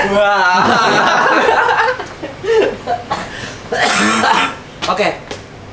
Wah. Oke.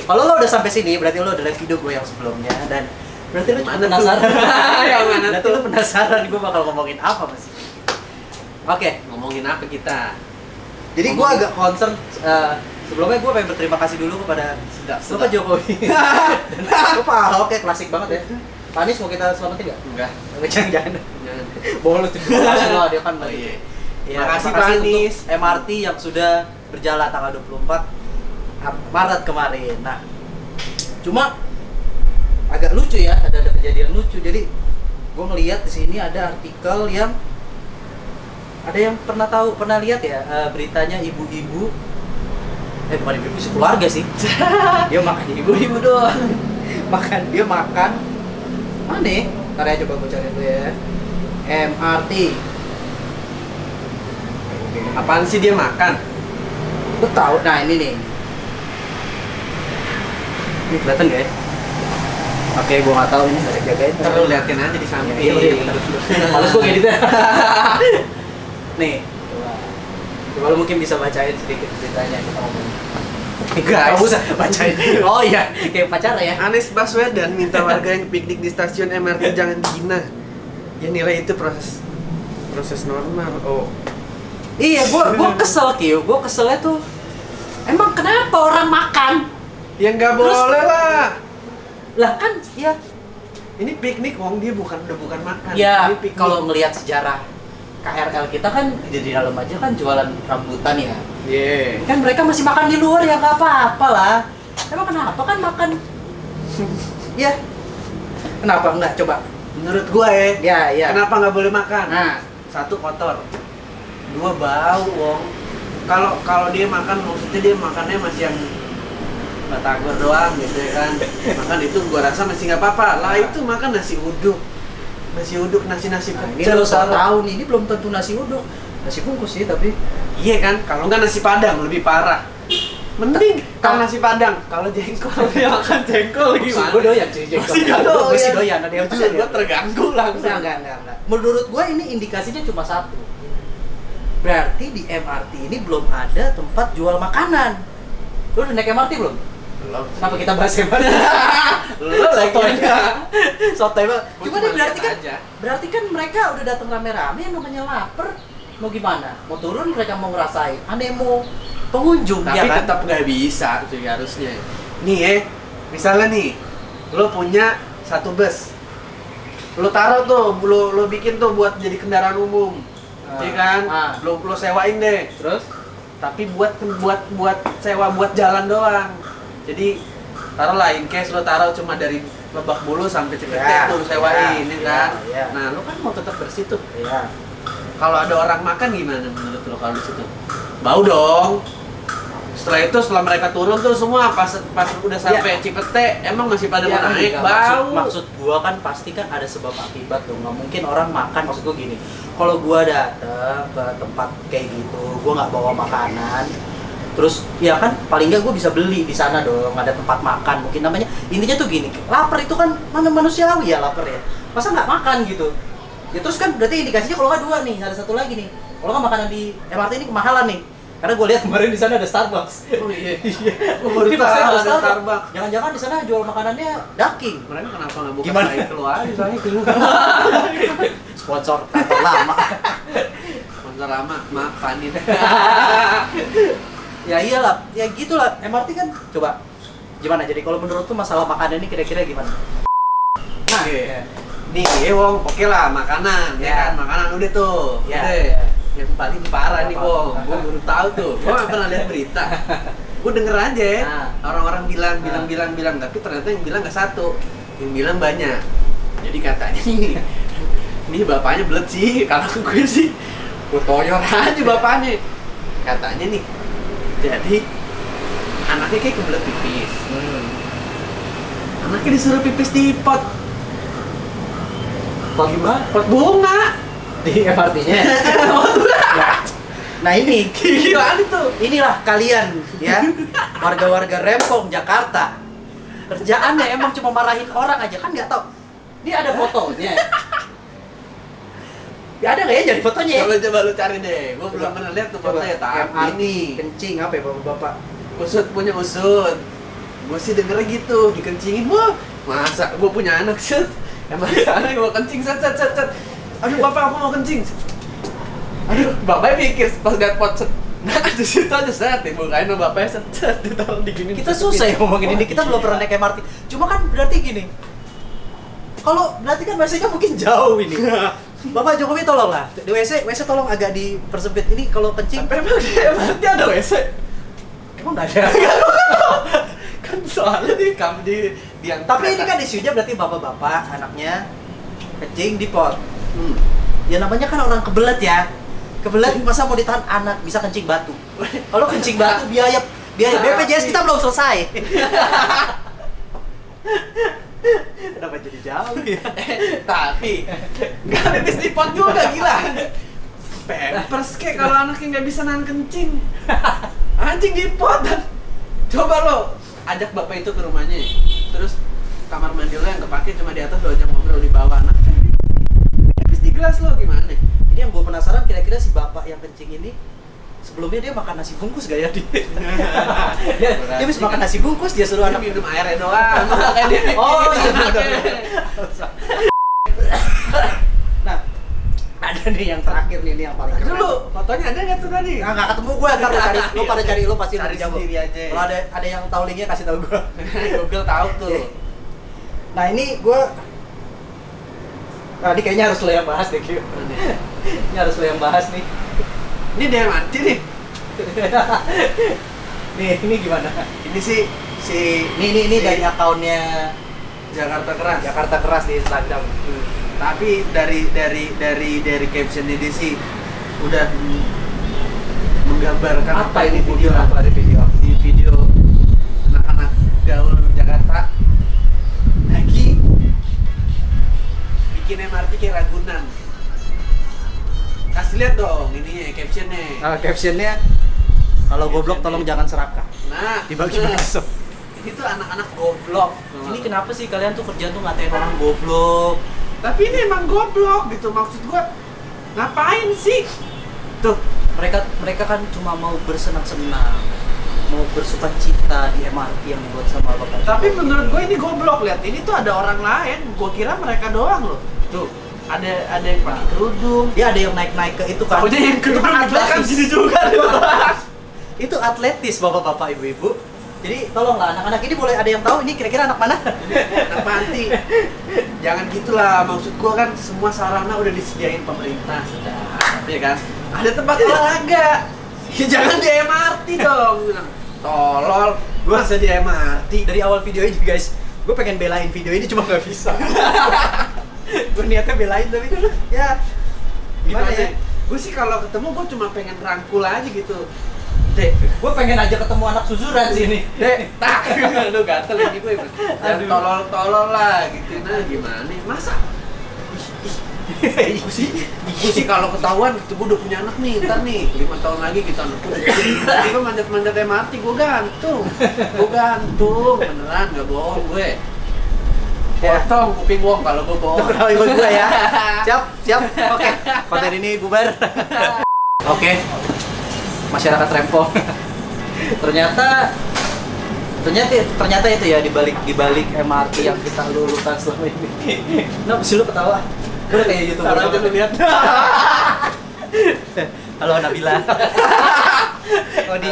Kalau lo udah sampai sini, berarti lo udah lihat video gue yang sebelumnya dan berarti lo penasaran. Yang mana berarti tuh? lo penasaran gue bakal ngomongin apa masih. Oke. Ngomongin apa kita? Jadi gue agak concern. Sebelumnya gue pengen berterima kasih dulu kepada Bapak Jokowi. Bapak Ahok ya, klasik banget ya. Pak Anies mau kita selamatin nggak? Enggak. Jangan. Boleh terima kasih loh, dia kan. Oh iya. Ya, Makasih terima Pak kasih Anies. untuk MRT yang sudah berjalan tanggal 24 Maret kemarin. Nah, cuma agak lucu ya, ada kejadian lucu. Jadi gue ngelihat di sini ada artikel yang ada yang pernah lihat ya beritanya ibu-ibu, bukan ibu-ibu sih, keluarga sih. Dia makan ibu-ibu doang. Dia makan mana? Ntar ya coba gue cari dulu ya. MRT. Apaan sih dia makan? Lu tahu? Nah ini nih. Ini kelihatan gak ya? Oke, gua nggak tahu ini ada jagain. Ntar lu liatin aja di samping. Iya, males gua ngeditnya. Nih, coba lu mungkin bisa bacain sedikit ceritanya kita ngomong. Guys, Usah bacain. Oh iya, kayak pacara ya. Anies Baswedan minta warga yang piknik di stasiun MRT jangan dihina. Ya nilai itu proses normal. Oh. Iya, gua kesel Kyo. Gua keselnya tuh emang kenapa orang makan? Ya nggak boleh lah. Lah kan ya. Ini piknik, Wong, dia udah bukan makan. Ya, Ini piknik. kalau ngelihat sejarah KRL kita kan di dalam aja kan jualan rambutan ya. Iya. Kan mereka masih makan di luar ya nggak apa-apa lah. Emang kenapa kan makan? Ya. Kenapa enggak coba? Menurut gua Ya. kenapa nggak boleh makan? Nah, Satu, kotor. Dua, bau, Wong. Kalau dia makan, maksudnya dia makannya masih yang batagor doang gitu ya kan. Makan itu gua rasa masih nggak apa-apa. Lah itu makan nasi uduk, nasi ini pecel. lo tahu nih, ini belum tentu nasi uduk. Nasi bungkus sih tapi. Iya kan? Kalau nggak nasi padang lebih parah. Mending kalau nasi padang, kalau jengkol dia makan jengkol lagi. Gue doyan sih jengkol. Gue sih doyan. Ada yang pesen Gue terganggu langsung. Enggak. Menurut gue ini indikasinya cuma satu. Berarti di MRT ini belum ada tempat jual makanan. Lu udah naik MRT belum? Belum. Kenapa kita bahas MRT? Lo lagi aja. Sotoy banget. Cuma dia lihat berarti kan mereka udah datang rame-rame yang namanya lapar. Mau gimana? Mau turun mereka mau ngerasain. Anemo pengunjung Tapi ya kan? tetap nggak bisa cuy harusnya. Nih misalnya nih, lo punya satu bus, lo taruh tuh, lo bikin tuh buat jadi kendaraan umum, iya kan? Lo sewain deh. Terus? Tapi buat sewa buat jalan doang. Jadi taruhlah in case lo taruh cuma dari Lebak Bulus sampai Cipete tuh lo sewain, ya kan? Ya. Nah lo kan mau tetap bersih tuh. Iya. Kalau ada orang makan gimana menurut lo kalau di situ? Bau dong. Setelah mereka turun tuh semua pas udah sampai Cipete emang masih pada mau naik bau. Maksud gua kan pasti kan ada sebab akibat tuh. Nggak mungkin orang makan, maksud gua gini. Kalau gua datang ke tempat kayak gitu, gua nggak bawa makanan. Terus ya kan paling nggak gua bisa beli di sana dong, ada tempat makan. Mungkin namanya intinya tuh gini. Lapar itu kan manusiawi ya lapar ya. Masa nggak makan gitu? Ya terus kan berarti indikasinya kalau nggak dua nih, ada satu lagi nih. Kalau nggak makanan di MRT ini kemahalan nih. Karena gue lihat kemarin di sana ada Starbucks. Oh iya. Baru Ini tahu pasti ada ada Starbucks. Starbucks. Jangan-jangan di sana jual makanannya daging. Mereka kenapa nggak buka Gimana? cycle aja cycle? Sponsor kantor lama. Sponsor lama, maaf Panin. Ya iyalah, ya gitulah. MRT kan coba gimana? Jadi kalau menurut tuh masalah makanan ini kira-kira gimana? Nah, Nih, Wong, oke lah makanan, ya kan? Makanan udah tuh. Ya. Udah. Yang paling parah nih, Apa? Wong. Gue baru tahu tuh. Gue nggak pernah lihat berita. Gue denger aja. Orang-orang bilang, tapi ternyata yang bilang nggak satu, yang bilang banyak. Jadi katanya ini bapaknya belet sih. Kalau gue sih, gue toyor aja bapaknya. Katanya nih, jadi anaknya kayak kebelet pipis. Anaknya disuruh pipis di pot. Pot gimana? Pot bunga. Di MRT-nya. Nah ini Gila tuh. inilah kalian ya warga-warga Rempong Jakarta, kerjaannya emang cuma marahin orang aja kan nggak tahu. Ini ada fotonya Ya ada nggak ya jadi fotonya ya? Coba lu cari deh. Gua belum pernah lihat tuh fotonya. Tapi ini kencing apa ya bapak-bapak? usut punya usut. Gua sih dengernya gitu, dikencingin. Wah, masa gua punya anak set. Emang sana gua kencing set. Aduh bapak aku mau kencing. Aduh, bapaknya mikir pas lihat pot set. Nah, di situ aja set, bukain sama bapaknya set, ditaruh di gini. Kita susah ya ngomongin ini, kita belum pernah naik MRT. Cuma kan berarti gini. Kalau berarti kan WC-nya mungkin jauh ini. Bapak Jokowi tolonglah. Di WC tolong agak dipersempit. Ini kalau kencing. Tapi emang di MRT ada WC? Emang nggak ada. Kan soalnya di yang Tapi ini kan isunya berarti bapak-bapak anaknya kencing di pot. Ya namanya kan orang kebelet ya. Kebelet masa mau ditahan anak bisa kencing batu. Kalau kencing batu biaya BPJS kita belum selesai. Kenapa jadi jauh ya? Tapi nggak pipis di pot juga gila. Pampers kek kalau anaknya nggak bisa nahan kencing. Anjing di pot. Coba lo ajak bapak itu ke rumahnya. Terus kamar mandi lo yang kepake cuma di atas, lo ajak ngobrol di bawah. Anak pipis di gelas lo gimana? Ini yang gue penasaran kira-kira si bapak yang kencing ini sebelumnya dia makan nasi bungkus gak ya? Dia habis makan nasi bungkus dia suruh anak minum airnya doang. Kayak dia oh iya Nah, ada nih yang terakhir nih, ini yang paling keren. Dulu, fotonya ada nggak tuh tadi? Nah, nggak ketemu gue, ntar lu pada cari, lu pasti cari jago. sendiri aja. Kalau ada yang tahu linknya kasih tahu gue. Google tahu tuh. Nah ini gue, nah ini kayaknya harus lo yang bahas deh, Kyu. Ini harus lo yang bahas nih. Ini dia mati nih. Ini gimana? Ini sih Ini dari akunnya Jakarta Keras. Jakarta Keras di Instagram. Tapi dari caption ini sih udah menggambarkan Apa ini video apa? Di video anak-anak gaul Jakarta lagi bikin MRT kayak Ragunan. Kasih lihat dong ininya captionnya. Captionnya kalau goblok tolong jangan serakah. Nah, Dibagi bakso. Ini tuh anak-anak goblok. Ini kenapa sih kalian tuh kerjaan tuh ngatain orang goblok? Tapi ini emang goblok gitu, maksud gua ngapain sih? Tuh, mereka kan cuma mau bersenang-senang, mau bersuka cita di MRT yang dibuat sama Bapak. Tapi menurut gua ini goblok, lihat ini tuh ada orang lain, gua kira mereka doang loh. Tuh, ada yang pakai kerudung. Dia ada yang naik-naik ke itu kan. Pokoknya yang kerudung kan kan gini juga. Itu atletis Bapak-bapak, Ibu-ibu. Jadi tolonglah anak-anak ini boleh ada yang tahu ini kira-kira anak mana? Anak panti. Jangan gitulah, maksud gua kan semua sarana udah disediain pemerintah sudah. Iya kan? Ada tempat olahraga. Ya, jangan di MRT dong. Bilang, tolol, gua harus di MRT. Dari awal video ini guys, gue pengen belain video ini cuma nggak bisa. Gue niatnya belain tapi ya gimana ya? Gue sih kalau ketemu gue cuma pengen rangkul aja gitu. Dek, gue pengen aja ketemu anak susuran sini. Dek, tak, aduh gatel ini gue. Jangan tolol-tolol lah gitu. Nah gimana? Masa? Gue sih kalau ketahuan gitu, gue udah punya anak nih, ntar nih 5 tahun lagi gitu anak gue. Jadi gue manjat-manjat MRT, gue gantung, beneran nggak bohong gue. Potong kuping wong kalau gue bohong. Kalau ikut gue ya. Siap. Oke. Konten ini bubar. Oke. Masyarakat rempong. ternyata itu ya di balik MRT yang kita lulukan selama ini. Kenapa sih lu ketawa? Gue udah kayak YouTuber. Taruh aja lu lihat. Halo Nabila. Odi.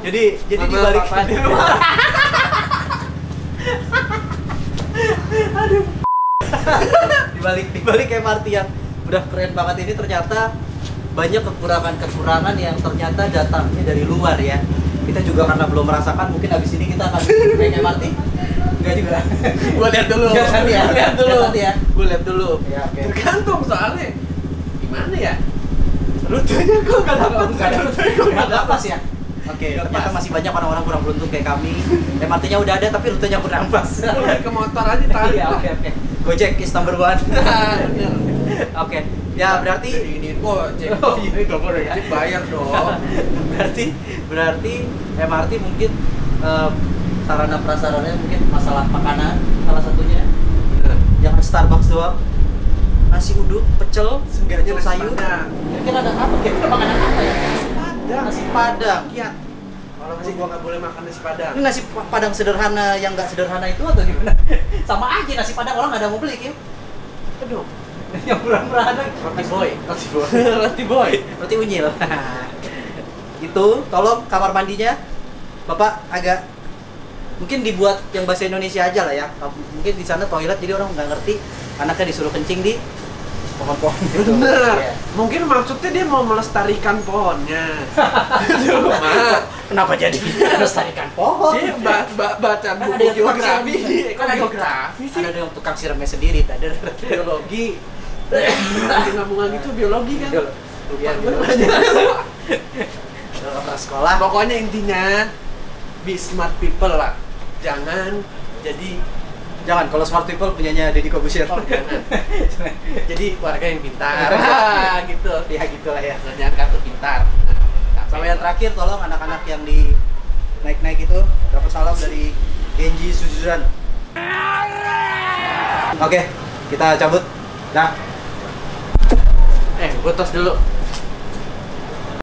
Jadi di balik aduh. di balik MRT yang udah keren banget ini ternyata banyak kekurangan yang ternyata datangnya dari luar ya. Kita juga karena belum merasakan, mungkin habis ini kita akan naik MRT. Enggak juga. Gua lihat dulu. Nanti ya. Gua lihat dulu. Ya, oke. Tergantung soalnya. Gimana ya? Rutenya gua enggak dapat ya. Oke, ternyata masih banyak orang-orang kurang beruntung kayak kami. MRT-nya udah ada tapi rutenya kurang pas. Ke motor aja tadi. Iya, oke. Gojek is number one. Bener. Oke. Ya berarti ini Gojek. Oh iya, Gojek bayar dong. berarti MRT mungkin sarana prasarannya mungkin masalah makanan salah satunya. Bener. Yang Starbucks doang. nasi uduk, pecel, Seenggaknya nasi sayur. Padang. Kira-kira ada apa? Kira-kira makanan apa ya? Padang. Nasi Padang. Kiat. Kalau gua nggak boleh makan nasi Padang. Ini nasi Padang sederhana yang nggak sederhana itu atau gimana? Sama aja nasi Padang, orang nggak ada mau beli, Kim. Aduh. Yang murah-murah ada. Roti boy. Roti boy. Roti boy. Roti unyil. Itu, tolong kamar mandinya Bapak agak mungkin dibuat yang bahasa Indonesia aja lah ya. Mungkin di sana toilet jadi orang nggak ngerti, anaknya disuruh kencing di pohon-pohon gitu. Bener. Iya. Mungkin maksudnya dia mau melestarikan pohonnya. Aduh, Mak. Kenapa jadi melestarikan pohon? Dia baca Kan buku ada yang tukang geografi. siram. Kan ada Geografi sih. Ada yang tukang siramnya sendiri, ada Biologi. Ngomong gitu biologi kan. Iya, sekolah. Pokoknya intinya be smart people lah. Jangan Jangan, kalau smart people punyanya Deddy Corbuzier. jangan. Jadi warga yang pintar. Gitu. Ya gitulah ya. Jangan kartu pintar. Sama yang terakhir, tolong anak-anak yang di naik-naik itu dapat salam dari Genji Suzan. Oke, kita cabut. Dah. Gue tos dulu.